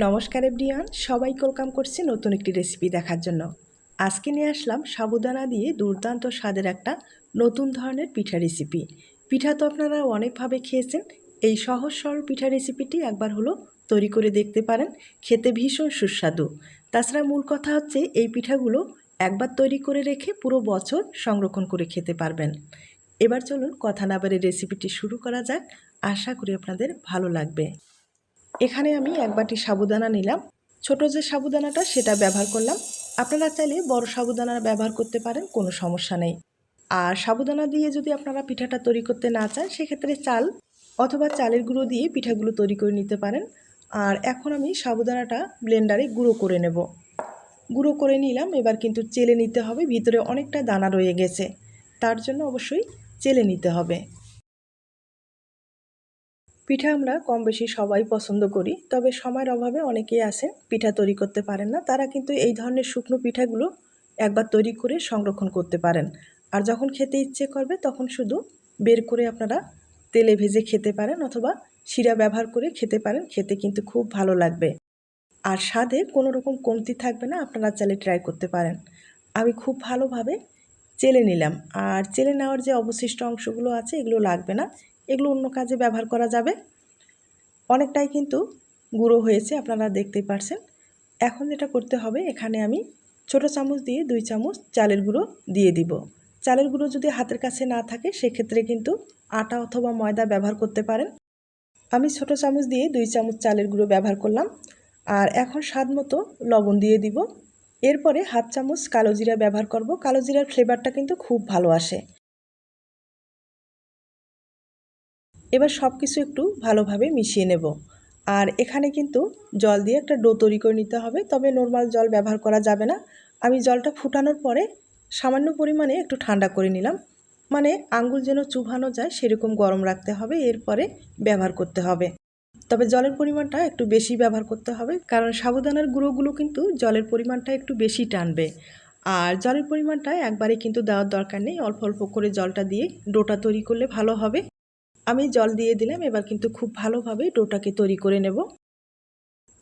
নমস্কার এভরিওয়ান, সবাইকে ওয়েলকাম করছি নতুন একটি রেসিপি দেখার জন্য। আজকে নিয়ে আসলাম সাবুদানা দিয়ে দুর্দান্ত স্বাদের একটা নতুন ধরনের পিঠা রেসিপি। পিঠা তো আপনারা অনেকভাবে খেয়েছেন, এই সহজ সরল পিঠা রেসিপিটি একবার হলো তৈরি করে দেখতে পারেন, খেতে ভীষণ সুস্বাদু। তাছাড়া মূল কথা হচ্ছে এই পিঠাগুলো একবার তৈরি করে রেখে পুরো বছর সংরক্ষণ করে খেতে পারবেন। এবার চলুন কথা না বাড়িয়ে রেসিপিটি শুরু করা যাক, আশা করি আপনাদের ভালো লাগবে। এখানে আমি এক বাটি সাবুদানা নিলাম, ছোট যে সাবুদানাটা সেটা ব্যবহার করলাম। আপনারা চাইলে বড় সাবুদানা ব্যবহার করতে পারেন, কোনো সমস্যা নেই। আর সাবুদানা দিয়ে যদি আপনারা পিঠাটা তৈরি করতে না চান, সেক্ষেত্রে চাল অথবা চালের গুঁড়ো দিয়ে পিঠাগুলো তৈরি করে নিতে পারেন। আর এখন আমি সাবুদানাটা ব্লেন্ডারে গুঁড়ো করে নেব। গুঁড়ো করে নিলাম, এবার কিন্তু চেলে নিতে হবে, ভিতরে অনেকটা দানা রয়ে গেছে, তার জন্য অবশ্যই চেলে নিতে হবে। পিঠা আমরা কম বেশি সবাই পছন্দ করি, তবে সময়ের অভাবে অনেকেই আছেন পিঠা তৈরি করতে পারেন না, তারা কিন্তু এই ধরনের শুকনো পিঠাগুলো একবার তৈরি করে সংরক্ষণ করতে পারেন। আর যখন খেতে ইচ্ছে করবে তখন শুধু বের করে আপনারা তেলে ভেজে খেতে পারেন অথবা শিরা ব্যবহার করে খেতে পারেন, খেতে কিন্তু খুব ভালো লাগবে। আর স্বাদে কোনো রকম কমতি থাকবে না, আপনারা চাইলে ট্রাই করতে পারেন। আমি খুব ভালোভাবে চেলে নিলাম, আর চেলে নেওয়ার যে অবশিষ্ট অংশগুলো আছে এগুলো লাগবে না, এগুলো অন্য কাজে ব্যবহার করা যাবে। অনেকটাই কিন্তু গুঁড়ো হয়েছে, আপনারা দেখতেই পারছেন। এখন যেটা করতে হবে, এখানে আমি ছোট চামচ দিয়ে 2 চামচ চালের গুঁড়ো দিয়ে দিব। চালের গুঁড়ো যদি হাতের কাছে না থাকে সেক্ষেত্রে কিন্তু আটা অথবা ময়দা ব্যবহার করতে পারেন। আমি ছোট চামচ দিয়ে 2 চামচ চালের গুঁড়ো ব্যবহার করলাম। আর এখন স্বাদ মতো লবণ দিয়ে দিব। এরপরে হাফ চামচ কালো জিরা ব্যবহার করব, কালো জিরার ফ্লেভারটা কিন্তু খুব ভালো আসে। এবার সব কিছু একটু ভালোভাবে মিশিয়ে নেব। আর এখানে কিন্তু জল দিয়ে একটা ডো তৈরি করে নিতে হবে, তবে নর্মাল জল ব্যবহার করা যাবে না। আমি জলটা ফুটানোর পরে সামান্য পরিমাণে একটু ঠান্ডা করে নিলাম, মানে আঙ্গুল যেন চুবানো যায় সেরকম গরম রাখতে হবে, এরপরে ব্যবহার করতে হবে। তবে জলের পরিমাণটা একটু বেশি ব্যবহার করতে হবে, কারণ সাবুদানার গুঁড়োগুলো কিন্তু জলের পরিমাণটা একটু বেশি টানবে। আর জলের পরিমাণটা একবারে কিন্তু দেওয়ার দরকার নেই, অল্প অল্প করে জলটা দিয়ে ডোটা তৈরি করলে ভালো হবে। আমি জল দিয়ে দিলাম, এবার কিন্তু খুব ভালোভাবে ডোটাকে তৈরি করে নেব।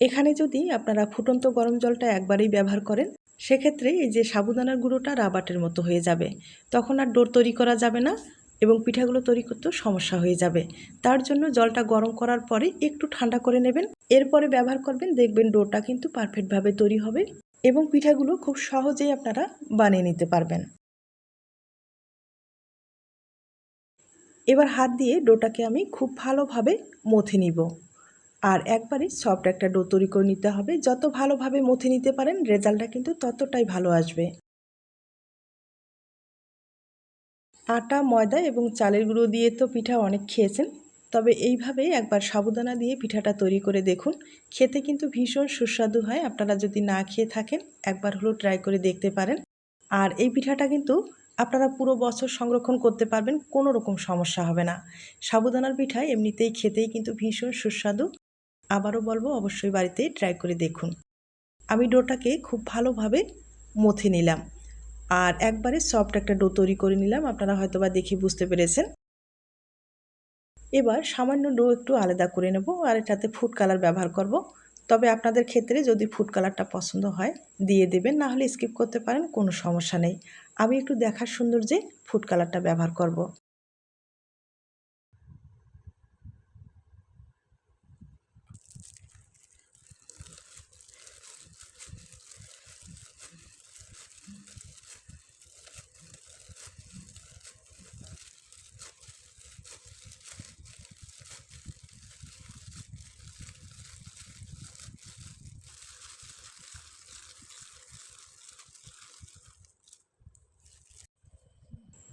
এখানে যদি আপনারা ফুটন্ত গরম জলটা একবারেই ব্যবহার করেন, সেক্ষেত্রে এই যে সাবুদানার গুঁড়োটা রাবারের মতো হয়ে যাবে, তখন আর ডো তৈরি করা যাবে না এবং পিঠাগুলো তৈরি করতেও সমস্যা হয়ে যাবে। তার জন্য জলটা গরম করার পরে একটু ঠান্ডা করে নেবেন, এরপরে ব্যবহার করবেন, দেখবেন ডোটা কিন্তু পারফেক্টভাবে তৈরি হবে এবং পিঠাগুলো খুব সহজেই আপনারা বানিয়ে নিতে পারবেন। এবার হাত দিয়ে ডোটাকে আমি খুব ভালোভাবে মথে নিব। আর একবারে সফট একটা ডো তৈরি করে নিতে হবে, যত ভালোভাবে মথে নিতে পারেন রেজাল্টটা কিন্তু ততটাই ভালো আসবে। আটা, ময়দা এবং চালের গুঁড়ো দিয়ে তো পিঠা অনেক খেয়েছেন, তবে এইভাবে একবার সাবুদানা দিয়ে পিঠাটা তৈরি করে দেখুন, খেতে কিন্তু ভীষণ সুস্বাদু হয়। আপনারা যদি না খেয়ে থাকেন একবার হলেও ট্রাই করে দেখতে পারেন। আর এই পিঠাটা কিন্তু আপনারা পুরো বছর সংরক্ষণ করতে পারবেন, কোনো রকম সমস্যা হবে না। সাবুদানার পিঠা এমনিতেই খেতেই কিন্তু ভীষণ সুস্বাদু। আবারও বলবো, অবশ্যই বাড়িতে ট্রাই করে দেখুন। আমি ডোটাকে খুব ভালোভাবে মথে নিলাম আর একবারে সফট একটা ডো তৈরি করে নিলাম, আপনারা হয়তোবা দেখে বুঝতে পেরেছেন। এবার সামান্য ডো একটু আলাদা করে নেব, আর এটাতে ফুড কালার ব্যবহার করব। তবে আপনাদের ক্ষেত্রে যদি ফুড কালারটা পছন্দ হয় দিয়ে দেবেন, না হলে স্কিপ করতে পারেন, কোনো সমস্যা নেই। আমি একটু দেখার সৌন্দর্যে ফুড কালারটা ব্যবহার করব।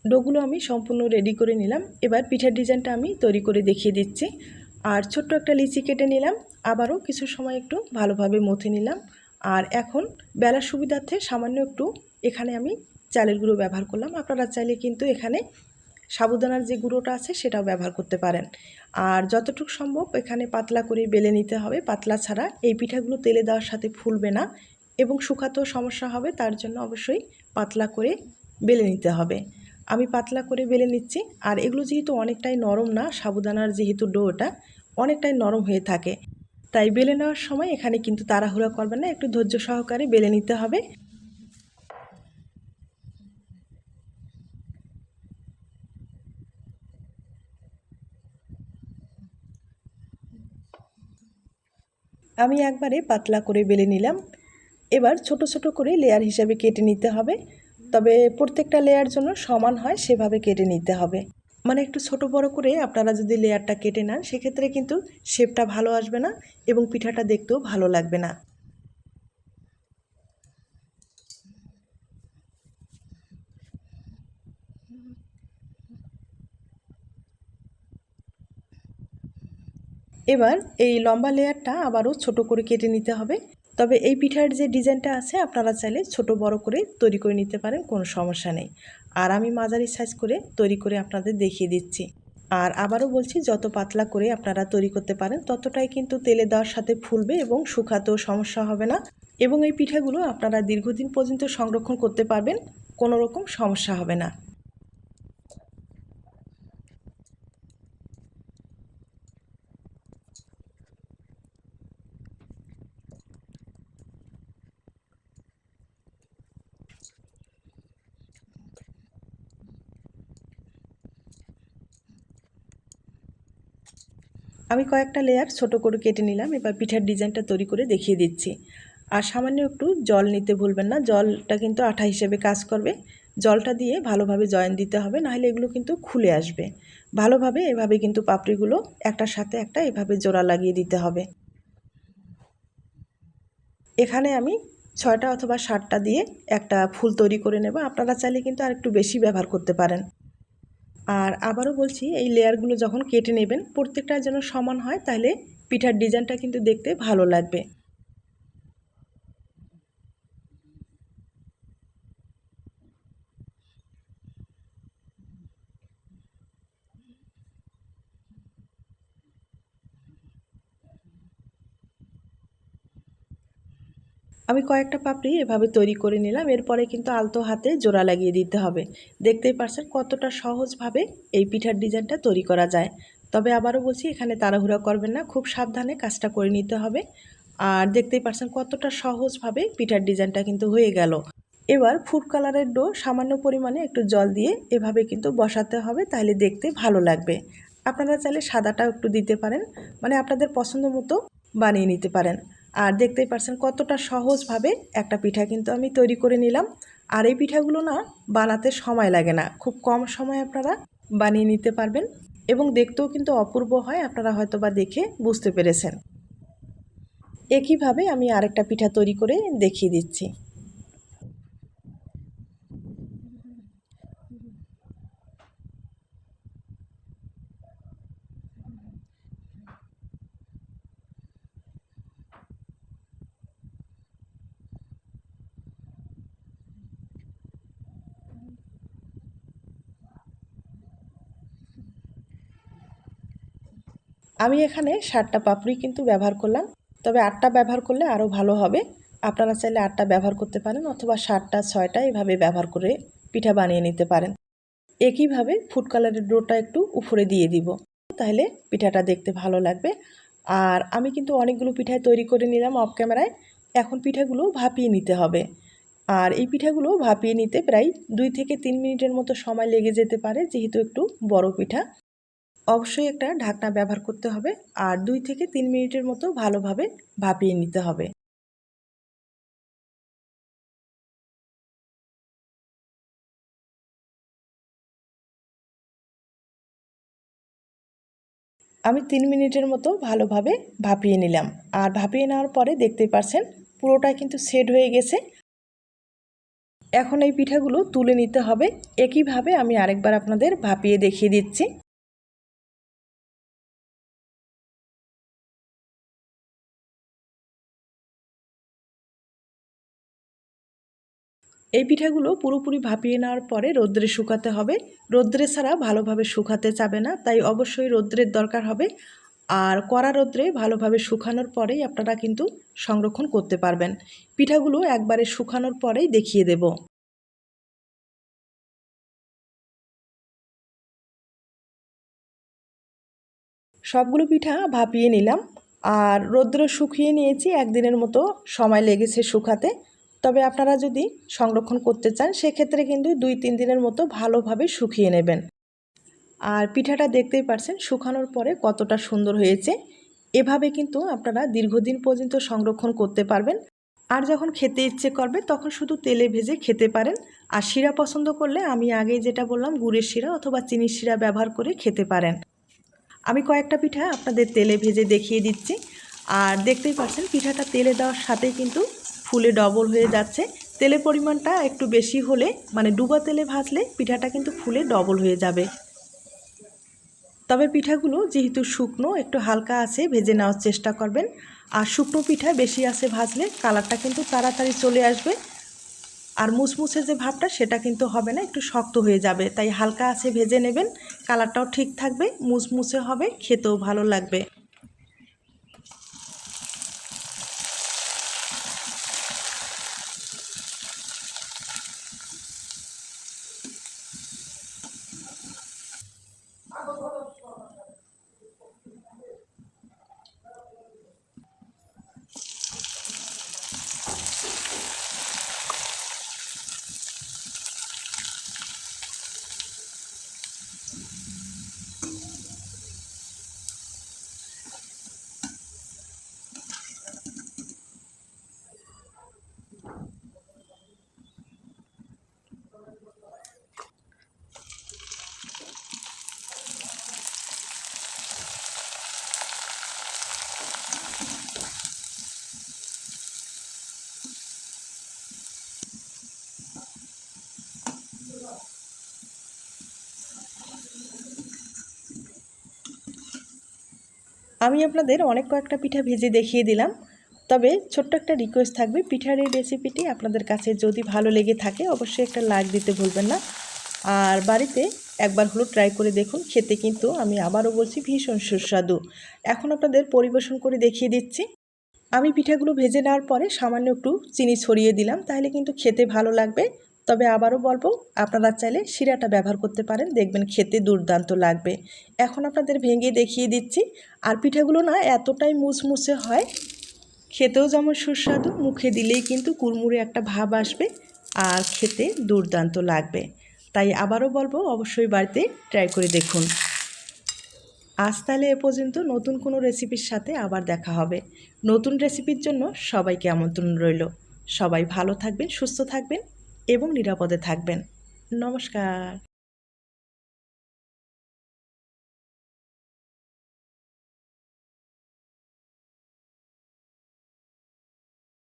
ডোগুলো আমি সম্পূর্ণ রেডি করে নিলাম। এবার পিঠার ডিজাইনটা আমি তৈরি করে দেখিয়ে দিচ্ছি। আর ছোট্ট একটা লিচি কেটে নিলাম, আবারও কিছু সময় একটু ভালোভাবে মথে নিলাম। আর এখন বেলার সুবিধার্থে সামান্য একটু এখানে আমি চালের গুঁড়ো ব্যবহার করলাম। আপনারা চাইলে কিন্তু এখানে সাবুদানার যে গুঁড়োটা আছে সেটাও ব্যবহার করতে পারেন। আর যতটুকু সম্ভব এখানে পাতলা করে বেলে নিতে হবে, পাতলা ছাড়া এই পিঠাগুলো তেলে দেওয়ার সাথে ফুলবে না এবং শুকাতেও সমস্যা হবে, তার জন্য অবশ্যই পাতলা করে বেলে নিতে হবে। আমি পাতলা করে বেলে নিচ্ছি। আর এগুলো যেহেতু অনেকটাই নরম না, সাবুদানার যেহেতু ডোটা অনেকটাই নরম হয়ে থাকে, তাই বেলে নেওয়ার সময় এখানে কিন্তু তাড়াহুড়া করবেন না, একটু ধৈর্য সহকারে বেলে নিতে হবে। আমি একবারে পাতলা করে বেলে নিলাম। এবার ছোট ছোট করে লেয়ার হিসাবে কেটে নিতে হবে, তবে প্রত্যেকটা লেয়ার জন্য সমান হয় সেভাবে কেটে নিতে হবে। মানে একটু ছোট বড় করে আপনারা যদি লেয়ারটা কেটে নেন সেক্ষেত্রে কিন্তু শেপটা ভালো আসবে না এবং পিঠাটা দেখতেও ভালো লাগবে না। এবার এই লম্বা লেয়ারটা আবারও ছোট করে কেটে নিতে হবে। তবে এই পিঠার যে ডিজাইনটা আছে আপনারা চাইলে ছোট বড় করে তৈরি করে নিতে পারেন, কোনো সমস্যা নেই। আর আমি মাঝারি সাইজ করে তৈরি করে আপনাদের দেখিয়ে দিচ্ছি। আর আবারও বলছি, যত পাতলা করে আপনারা তৈরি করতে পারেন ততটাই কিন্তু তেলে দেওয়ার সাথে ফুলবে এবং শুকাতেও সমস্যা হবে না। এবং এই পিঠাগুলো আপনারা দীর্ঘদিন পর্যন্ত সংরক্ষণ করতে পারবেন, কোনো রকম সমস্যা হবে না। আমি কয়েকটা লেয়ার ছোট করে কেটে নিলাম। এবার পিঠার ডিজাইনটা তৈরি করে দেখিয়ে দিচ্ছি। আর সামান্য একটু জল নিতে ভুলবেন না, জলটা কিন্তু আঠা হিসেবে কাজ করবে। জলটা দিয়ে ভালোভাবে জয়েন দিতে হবে, নাহলে এগুলো কিন্তু খুলে আসবে। ভালোভাবে এভাবে কিন্তু পাপড়িগুলো একটার সাথে একটা এভাবে জোড়া লাগিয়ে দিতে হবে। এখানে আমি 6টা অথবা 7টা দিয়ে একটা ফুল তৈরি করে নেব। আপনারা চাইলে কিন্তু আর একটু বেশি ব্যবহার করতে পারেন। আর আবারও বলছি, এই লেয়ারগুলো যখন কেটে নেবেন প্রত্যেকটা যেন সমান হয়, তাহলে পিঠার ডিজাইনটা কিন্তু দেখতে ভালো লাগবে। আমি কয়েকটা পাপড়ি এভাবে তৈরি করে নিলাম। এরপরে কিন্তু আলতো হাতে জোড়া লাগিয়ে দিতে হবে। দেখতেই পারছেন কতটা সহজভাবে এই পিঠার ডিজাইনটা তৈরি করা যায়। তবে আবারও বলছি, এখানে তাড়াহুড়া করবেন না, খুব সাবধানে কাজটা করে নিতে হবে। আর দেখতেই পারছেন কতটা সহজভাবে পিঠার ডিজাইনটা কিন্তু হয়ে গেল। এবার ফুড কালারের ডো সামান্য পরিমাণে একটু জল দিয়ে এভাবে কিন্তু বসাতে হবে, তাহলে দেখতে ভালো লাগবে। আপনারা চাইলে সাদাটাও একটু দিতে পারেন, মানে আপনাদের পছন্দ মতো বানিয়ে নিতে পারেন। আর দেখতেই পারছেন কতটা সহজভাবে একটা পিঠা কিন্তু আমি তৈরি করে নিলাম। আর এই পিঠাগুলো না বানাতে সময় লাগে না, খুব কম সময়ে আপনারা বানিয়ে নিতে পারবেন এবং দেখতেও কিন্তু অপূর্ব হয়, আপনারা হয়তো বা দেখে বুঝতে পেরেছেন। একইভাবে আমি আরেকটা পিঠা তৈরি করে দেখিয়ে দিচ্ছি। আমি এখানে 7টা পাপড়ি কিন্তু ব্যবহার করলাম, তবে 8টা ব্যবহার করলে আরও ভালো হবে। আপনারা চাইলে 8টা ব্যবহার করতে পারেন অথবা 7টা 6টা এভাবে ব্যবহার করে পিঠা বানিয়ে নিতে পারেন। একইভাবে ফুড কালারের ডোটা একটু উপরে দিয়ে দিব, তাহলে পিঠাটা দেখতে ভালো লাগবে। আর আমি কিন্তু অনেকগুলো পিঠাই তৈরি করে নিলাম অফ ক্যামেরায়। এখন পিঠাগুলো ভাপিয়ে নিতে হবে। আর এই পিঠাগুলো ভাপিয়ে নিতে প্রায় 2 থেকে 3 মিনিটের মতো সময় লেগে যেতে পারে, যেহেতু একটু বড় পিঠা। অবশ্যই একটা ঢাকনা ব্যবহার করতে হবে। আর 2 থেকে 3 মিনিটের মতো ভালোভাবে ভাপিয়ে নিতে হবে। আমি 3 মিনিটের মতো ভালোভাবে ভাপিয়ে নিলাম। আর ভাপিয়ে নেওয়ার পরে দেখতেই পারছেন পুরোটাই কিন্তু সেট হয়ে গেছে। এখন এই পিঠাগুলো তুলে নিতে হবে। একইভাবে আমি আরেকবার আপনাদের ভাপিয়ে দেখিয়ে দিচ্ছি। এই পিঠাগুলো পুরোপুরি ভাপিয়ে নেওয়ার পরে রোদ্রে শুকাতে হবে। রোদ্রে ছাড়া ভালোভাবে শুকাতে যাবে না, তাই অবশ্যই রোদ্রের দরকার হবে। আর কড়া রোদ্রে ভালোভাবে শুকানোর পরেই আপনারা কিন্তু সংরক্ষণ করতে পারবেন। পিঠাগুলো একবারে শুকানোর পরেই দেখিয়ে দেব। সবগুলো পিঠা ভাপিয়ে নিলাম। আর রৌদ্রে শুকিয়ে নিয়েছি, একদিনের মতো সময় লেগেছে শুকাতে। তবে আপনারা যদি সংরক্ষণ করতে চান সেক্ষেত্রে কিন্তু 2-3 দিনের মতো ভালোভাবে শুকিয়ে নেবেন। আর পিঠাটা দেখতেই পারছেন শুকানোর পরে কতটা সুন্দর হয়েছে। এভাবে কিন্তু আপনারা দীর্ঘদিন পর্যন্ত সংরক্ষণ করতে পারবেন। আর যখন খেতে ইচ্ছে করবে তখন শুধু তেলে ভেজে খেতে পারেন। আর শিরা পছন্দ করলে আমি আগেই যেটা বললাম গুড়ের শিরা অথবা চিনির শিরা ব্যবহার করে খেতে পারেন। আমি কয়েকটা পিঠা আপনাদের তেলে ভেজে দেখিয়ে দিচ্ছি। আর দেখতেই পাচ্ছেন পিঠাটা তেলে দেওয়ার সাথেই কিন্তু ফুলে ডবল হয়ে যাচ্ছে। তেলের পরিমাণটা একটু বেশি হলে, মানে ডুবা তেলে ভাজলে পিঠাটা কিন্তু ফুলে ডবল হয়ে যাবে। তবে পিঠাগুলো যেহেতু শুকনো, একটু হালকা আছে ভেজে নেওয়ার চেষ্টা করবেন। আর শুকনো পিঠা বেশি আছে ভাজলে কালারটা কিন্তু তাড়াতাড়ি চলে আসবে। আর মুচমুচে যে ভাবটা সেটা কিন্তু হবে না, একটু শক্ত হয়ে যাবে। তাই হালকা আছে ভেজে নেবেন, কালারটাও ঠিক থাকবে, মুচমুচে হবে, খেতেও ভালো লাগবে। আমি আপনাদের অনেক কয়েকটা পিঠা ভেজে দেখিয়ে দিলাম। তবে ছোট্ট একটা রিকোয়েস্ট থাকবে, পিঠার এই রেসিপিটি আপনাদের কাছে যদি ভালো লেগে থাকে অবশ্যই একটা লাইক দিতে ভুলবেন না। আর বাড়িতে একবার হলো ট্রাই করে দেখুন, খেতে কিন্তু আমি আবারও বলছি ভীষণ সুস্বাদু। এখন আপনাদের পরিবেশন করে দেখিয়ে দিচ্ছি। আমি পিঠাগুলো ভেজে নেওয়ার পরে সামান্য একটু চিনি ছড়িয়ে দিলাম, তাহলে কিন্তু খেতে ভালো লাগবে। তবে আবারও বলবো, আপনারা চাইলে শিরাটা ব্যবহার করতে পারেন, দেখবেন খেতে দুর্দান্ত লাগবে। এখন আপনাদের ভেঙে দেখিয়ে দিচ্ছি। আর পিঠাগুলো না এতটাই মুচমুচে হয়, খেতেও যেমন সুস্বাদু, মুখে দিলেই কিন্তু কুড়মুড়ে একটা ভাব আসবে আর খেতে দুর্দান্ত লাগবে। তাই আবারও বলবো, অবশ্যই বাড়িতে ট্রাই করে দেখুন। আজ তাহলে এ পর্যন্ত, নতুন কোনো রেসিপির সাথে আবার দেখা হবে। নতুন রেসিপির জন্য সবাইকে আমন্ত্রণ রইল। সবাই ভালো থাকবেন, সুস্থ থাকবেন এবং নিরাপদে থাকবেন। নমস্কার।